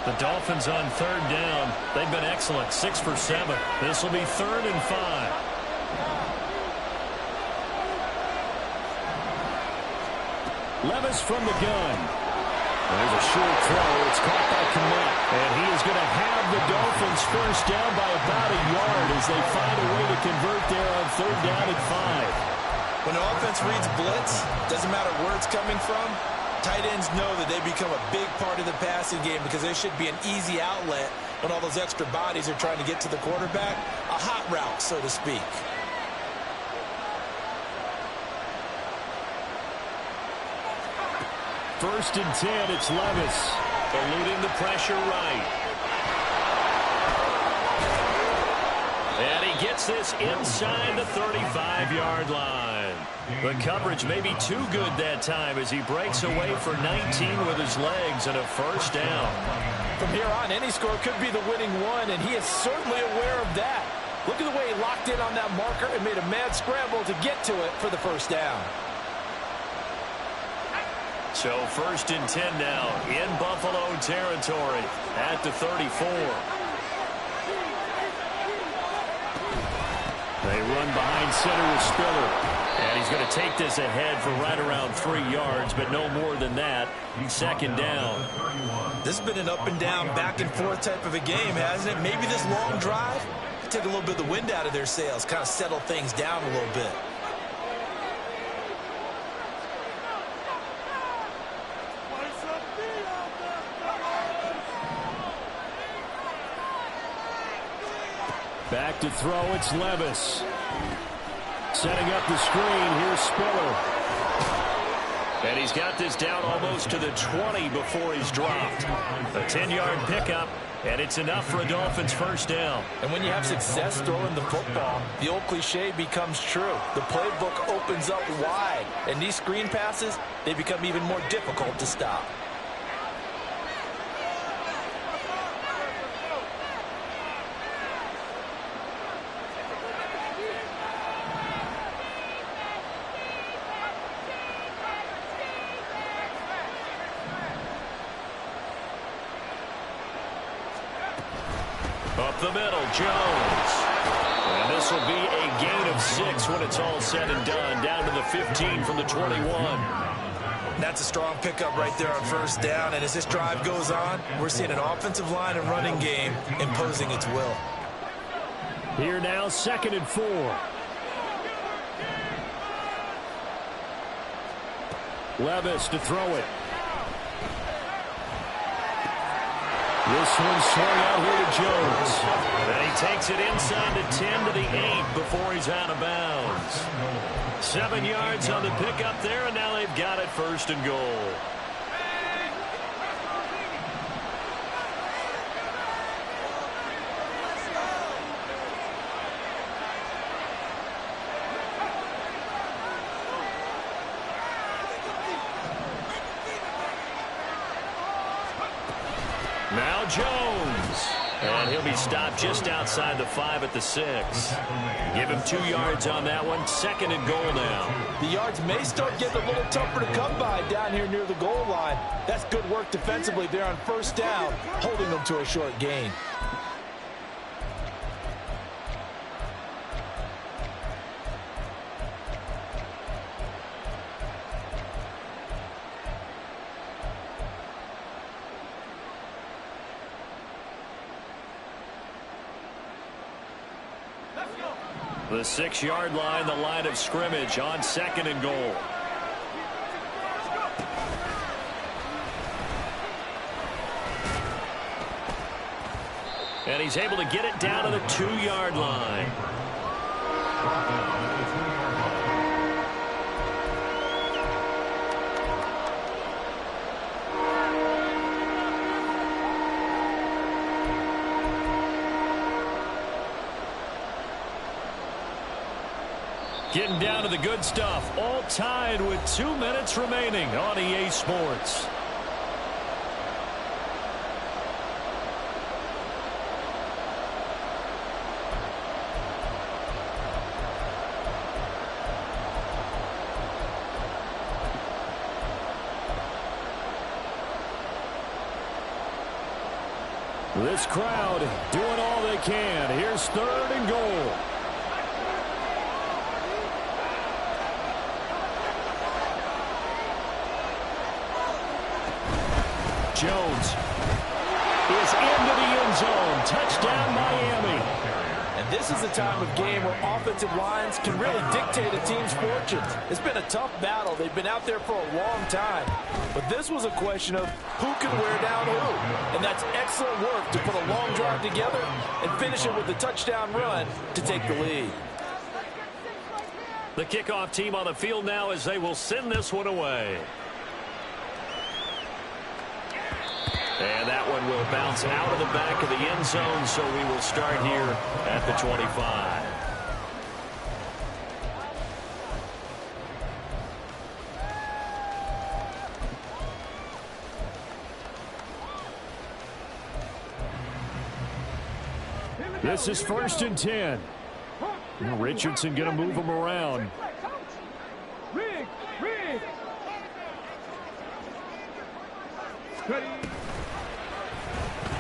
The Dolphins on 3rd down. They've been excellent, 6 for 7. This will be 3rd and 5. Levis from the gun. There's a short throw. It's caught by Kmet. And he is going to have the Dolphins 1st down by about a yard as they find a way to convert there on 3rd down and 5. When the offense reads blitz, doesn't matter where it's coming from, tight ends know that they become a big part of the passing game because there should be an easy outlet when all those extra bodies are trying to get to the quarterback. A hot route, so to speak. 1st and 10, it's Levis. Eluding the pressure right. And he gets this inside the 35-yard line. The coverage may be too good that time as he breaks away for 19 with his legs and a 1st down. From here on, any score could be the winning one, and he is certainly aware of that. Look at the way he locked in on that marker and made a mad scramble to get to it for the 1st down. So 1st and 10 now in Buffalo territory at the 34. They run behind center with Spiller. And he's going to take this ahead for right around 3 yards, but no more than that. 2nd down. This has been an up and down, back and forth type of a game, hasn't it? Maybe this long drive take a little bit of the wind out of their sails, kind of settle things down a little bit. Back to throw, it's Levis. Setting up the screen, here's Spiller. And he's got this down almost to the 20 before he's dropped. A 10-yard pickup, and it's enough for a Dolphins 1st down. And when you have success throwing the football, the old cliche becomes true. The playbook opens up wide, and these screen passes, they become even more difficult to stop. Up the middle, Jones. And this will be a gain of 6 when it's all said and done. Down to the 15 from the 21. That's a strong pickup right there on 1st down. And as this drive goes on, we're seeing an offensive line and running game imposing its will. Here now, 2nd and 4. Levis to throw it. This one swung out here to Jones. And he takes it inside the 10 to the 8 before he's out of bounds. 7 yards on the pickup there, and now they've got it 1st and goal. Now Jones. And he'll be stopped just outside the 5 at the 6. Give him 2 yards on that one. 2nd and goal now. The yards may start getting a little tougher to come by down here near the goal line. That's good work defensively there on 1st down, holding them to a short gain. The 6-yard line, the line of scrimmage on 2nd and goal. And he's able to get it down to the 2-yard line. Getting down to the good stuff. All tied with 2 minutes remaining on EA Sports. This crowd doing all they can. Here's 3rd and goal. Jones is into the end zone. Touchdown, Miami. And this is a time of game where offensive lines can really dictate a team's fortunes. It's been a tough battle. They've been out there for a long time. But this was a question of who can wear down who. And that's excellent work to put a long drive together and finish it with a touchdown run to take the lead. The kickoff team on the field now as they will send this one away. And that one will bounce out of the back of the end zone, so we will start here at the 25. This is 1st and 10. Richardson going to move him around.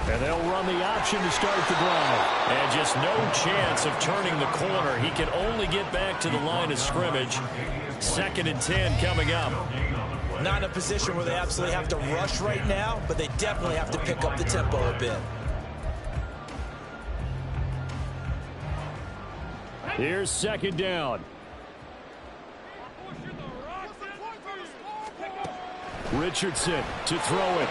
And they'll run the option to start the drive. And just no chance of turning the corner. He can only get back to the line of scrimmage. 2nd and 10 coming up. Not in a position where they absolutely have to rush right now, but they definitely have to pick up the tempo a bit. Here's 2nd down. Richardson to throw it.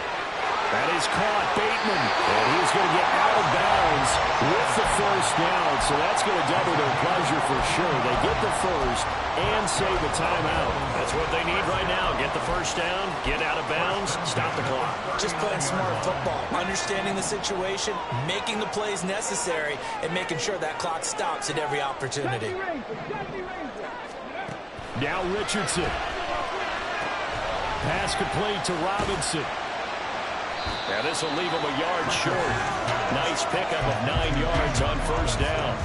That is caught. Bateman. And he's going to get out of bounds with the 1st down. So that's going to double their pleasure for sure. They get the 1st and save a timeout. That's what they need right now. Get the 1st down, get out of bounds, stop the clock. Just playing smart football, understanding the situation, making the plays necessary, and making sure that clock stops at every opportunity. Now Richardson. Pass complete to Robinson. Now this will leave him a yard short. Nice pickup of 9 yards on 1st down.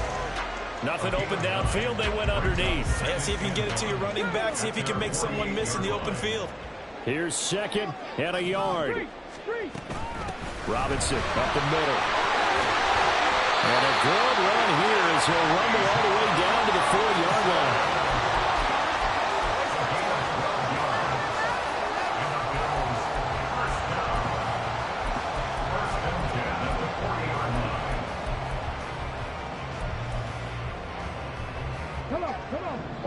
Nothing open downfield. They went underneath. Yeah, see if you can get it to your running back. See if you can make someone miss in the open field. Here's 2nd and a yard. Robinson up the middle. And a good run here as he'll rumble all the way down to the 4-yard line.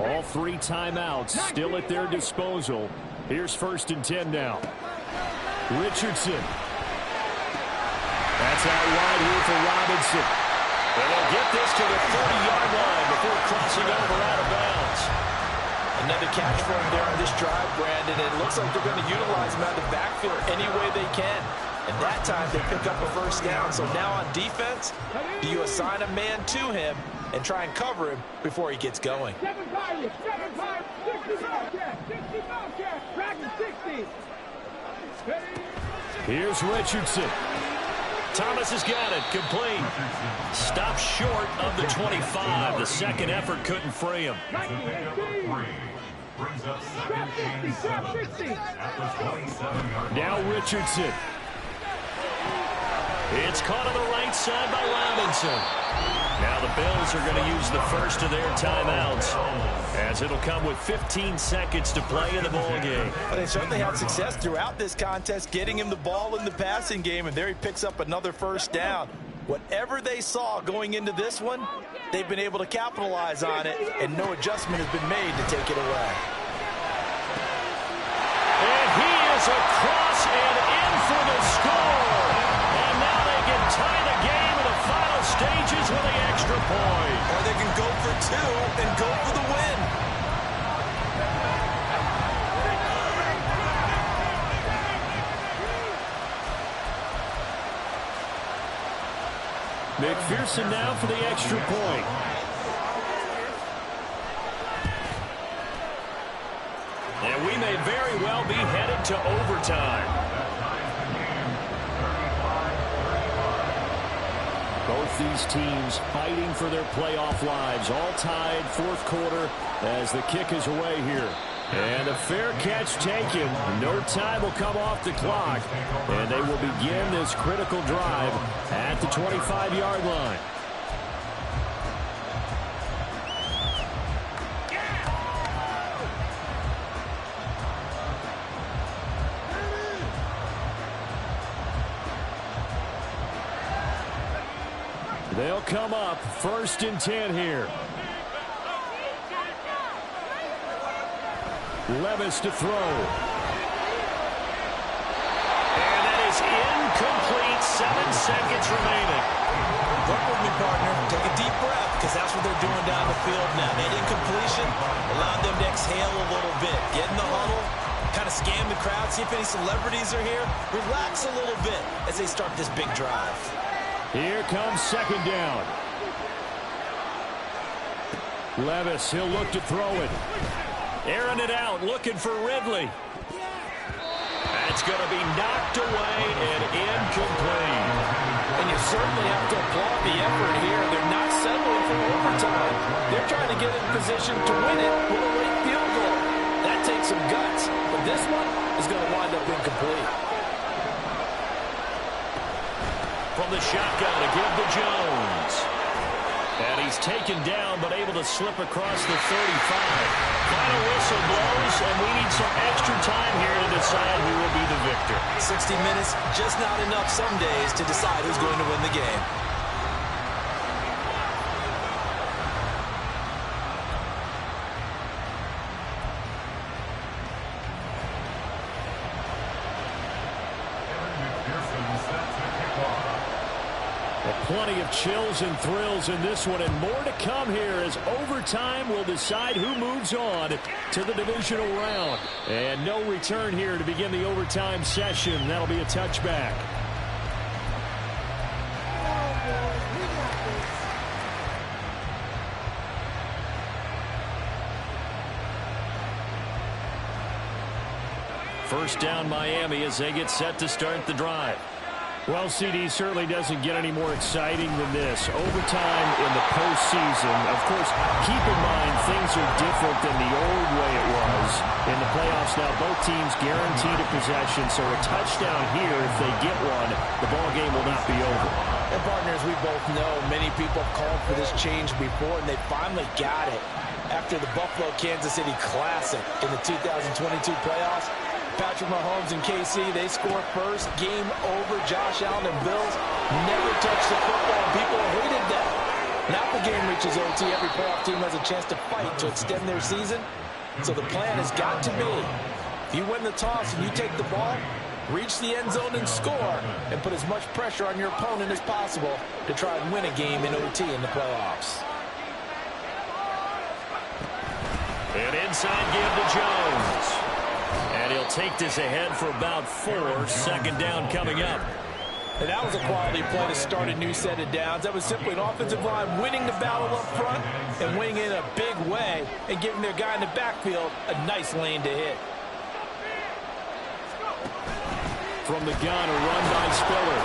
All 3 timeouts still at their disposal. Here's 1st and 10 now. Richardson. That's out wide here for Robinson. And they'll get this to the 30-yard line before crossing over out of bounds. Another catch for him there on this drive, Brandon. And it looks like they're going to utilize him out of the backfield any way they can. And that time they pick up a 1st down. So now on defense, do you assign a man to him and try and cover him before he gets going? Here's Richardson. Thomas has got it. Complete. Stop short of the 25. The second effort couldn't free him. Brings up 2nd and 7 at the 27-yard line. Now Richardson. It's caught on the right side by Robinson. Now the Bills are going to use the first of their timeouts, as it'll come with 15 seconds to play in the ball game. But they certainly had success throughout this contest, getting him the ball in the passing game, and there he picks up another first down. Whatever they saw going into this one, they've been able to capitalize on it, and no adjustment has been made to take it away. And he is across and in for the score. And now they can tie the game in the final stages with the extra point. Or they can go for 2 and go for the win. McPherson now for the extra point. And we may very well be headed to overtime. Both these teams fighting for their playoff lives, all tied fourth quarter as the kick is away here. And a fair catch taken. No time will come off the clock. And they will begin this critical drive at the 25-yard line. They'll come up 1st and 10 here. Levis to throw. And that is incomplete. 7 seconds remaining. Work with me, partner. Take a deep breath, because that's what they're doing down the field now. That incompletion allowed them to exhale a little bit. Get in the huddle, kind of scan the crowd, see if any celebrities are here. Relax a little bit as they start this big drive. Here comes 2nd down. Levis, he'll look to throw it. Airing it out, looking for Ridley. That's going to be knocked away and incomplete. And you certainly have to applaud the effort here. They're not settling for overtime. They're trying to get in position to win it with a late field goal. That takes some guts, but this one is going to wind up incomplete. From the shotgun to give to Jones. And he's taken down, but able to slip across the 35. Final whistle blows, and we need some extra time here to decide who will be the victor. 60 minutes, just not enough some days to decide who's going to win the game. Plenty of chills and thrills in this one, and more to come here as overtime will decide who moves on to the divisional round. And no return here to begin the overtime session. That'll be a touchback. First down Miami as they get set to start the drive. Well, CD certainly doesn't get any more exciting than this. Overtime in the postseason. Of course, keep in mind things are different than the old way it was. In the playoffs now, both teams guaranteed a possession, so a touchdown here, if they get one, the ball game will not be over. And partners, we both know many people have called for this change before, and they finally got it. After the Buffalo-Kansas City Classic in the 2022 playoffs, Patrick Mahomes and KC, they score first. Game over. Josh Allen and Bills never touched the football. People hated that. Now the game reaches OT. Every playoff team has a chance to fight to extend their season. So the plan has got to be, if you win the toss and you take the ball, reach the end zone and score, and put as much pressure on your opponent as possible to try and win a game in OT in the playoffs. And inside give to Jones. And he'll take this ahead for about 4. 2nd down coming up. And that was a quality play to start a new set of downs. That was simply an offensive line winning the battle up front and winning in a big way and giving their guy in the backfield a nice lane to hit. From the gun, a run by Spiller.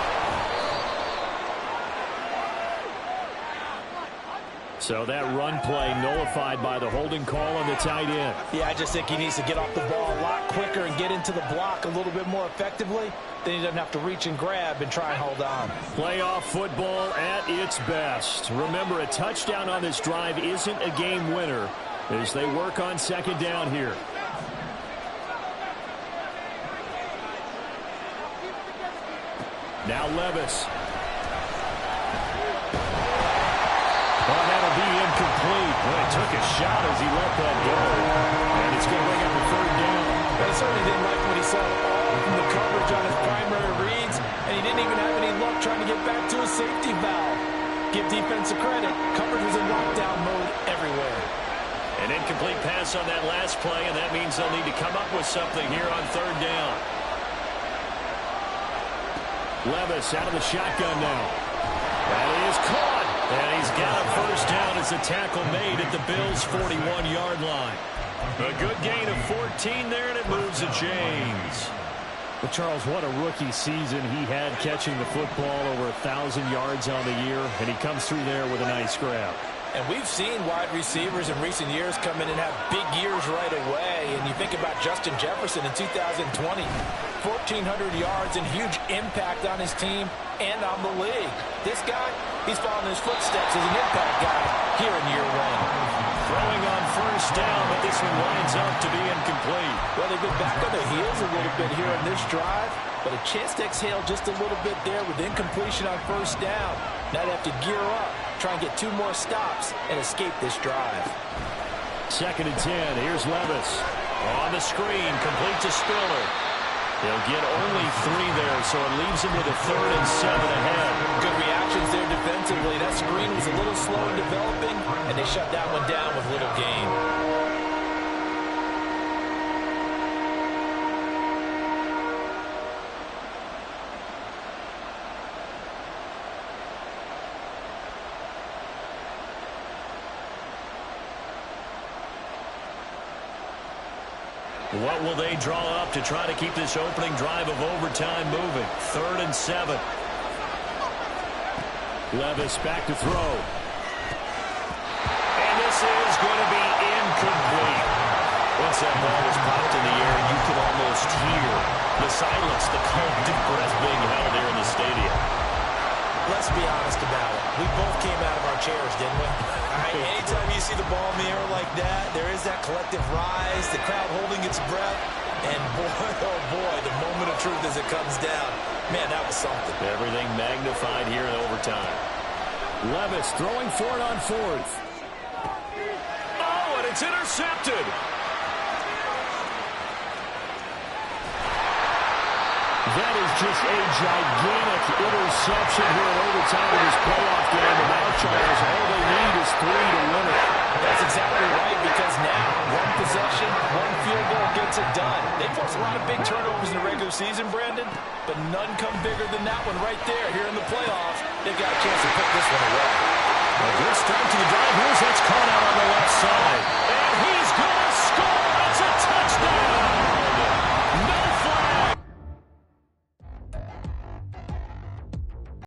So that run play nullified by the holding call on the tight end. Yeah, I just think he needs to get off the ball a lot quicker and get into the block a little bit more effectively. Then he doesn't have to reach and grab and try and hold on. Playoff football at its best. Remember, a touchdown on this drive isn't a game winner as they work on second down here. Now Levis. Oh, that'll be incomplete. Well, he took a shot as he let that go. And it's going to bring up a third down. But he certainly didn't like what he saw all from the coverage on his primary reads, and he didn't even have any luck trying to get back to his safety valve. Give defensive credit. Coverage was in lockdown mode everywhere. An incomplete pass on that last play, and that means they'll need to come up with something here on third down. Levis out of the shotgun now. That is caught. And he's got a first down as a tackle made at the Bills' 41-yard line. A good gain of 14 there, and it moves the chains. Well, Charles, what a rookie season he had catching the football, over 1,000 yards on the year, and he comes through there with a nice grab. And we've seen wide receivers in recent years come in and have big years right away. And you think about Justin Jefferson in 2020, 1,400 yards and huge impact on his team and on the league. This guy, he's following his footsteps as an impact guy here in year one. Throwing on first down, but this one winds up to be incomplete. Well, they've been back on their heels a little bit here in this drive, but a chance to exhale just a little bit there with incompletion on first down. Now they have to gear up, try and get 2 more stops and escape this drive. 2nd and 10. Here's Levis. On the screen, complete to Spiller. He'll get only 3 there, so it leaves him with a 3rd and 7 ahead. Good reactions there defensively. That screen was a little slow in developing, and they shut that one down with little gain. What will they draw up to try to keep this opening drive of overtime moving? 3rd and 7. Levis back to throw. And this is going to be incomplete. Once that ball was popped in the air, you could almost hear the silence, the collective breath being held here in the stadium. Let's be honest about it. We both came out of our chairs, didn't we? Anytime you see the ball in the air like that, there is that collective rise, the crowd holding its breath, and boy, oh boy, the moment of truth as it comes down. Man, that was something. Everything magnified here in overtime. Levis throwing for it on 4th. Oh, and it's intercepted. That is just a gigantic interception here in overtime of this playoff game. And now, Charles, all they need is 3 to win it. That's exactly right, because now, 1 possession, 1 field goal gets it done. They force a lot of big turnovers in the regular season, Brandon, but none come bigger than that one right there here in the playoffs. They've got a chance to put this one away. A good start to the drive. Here's that's caught out on the left side. And he's going to score!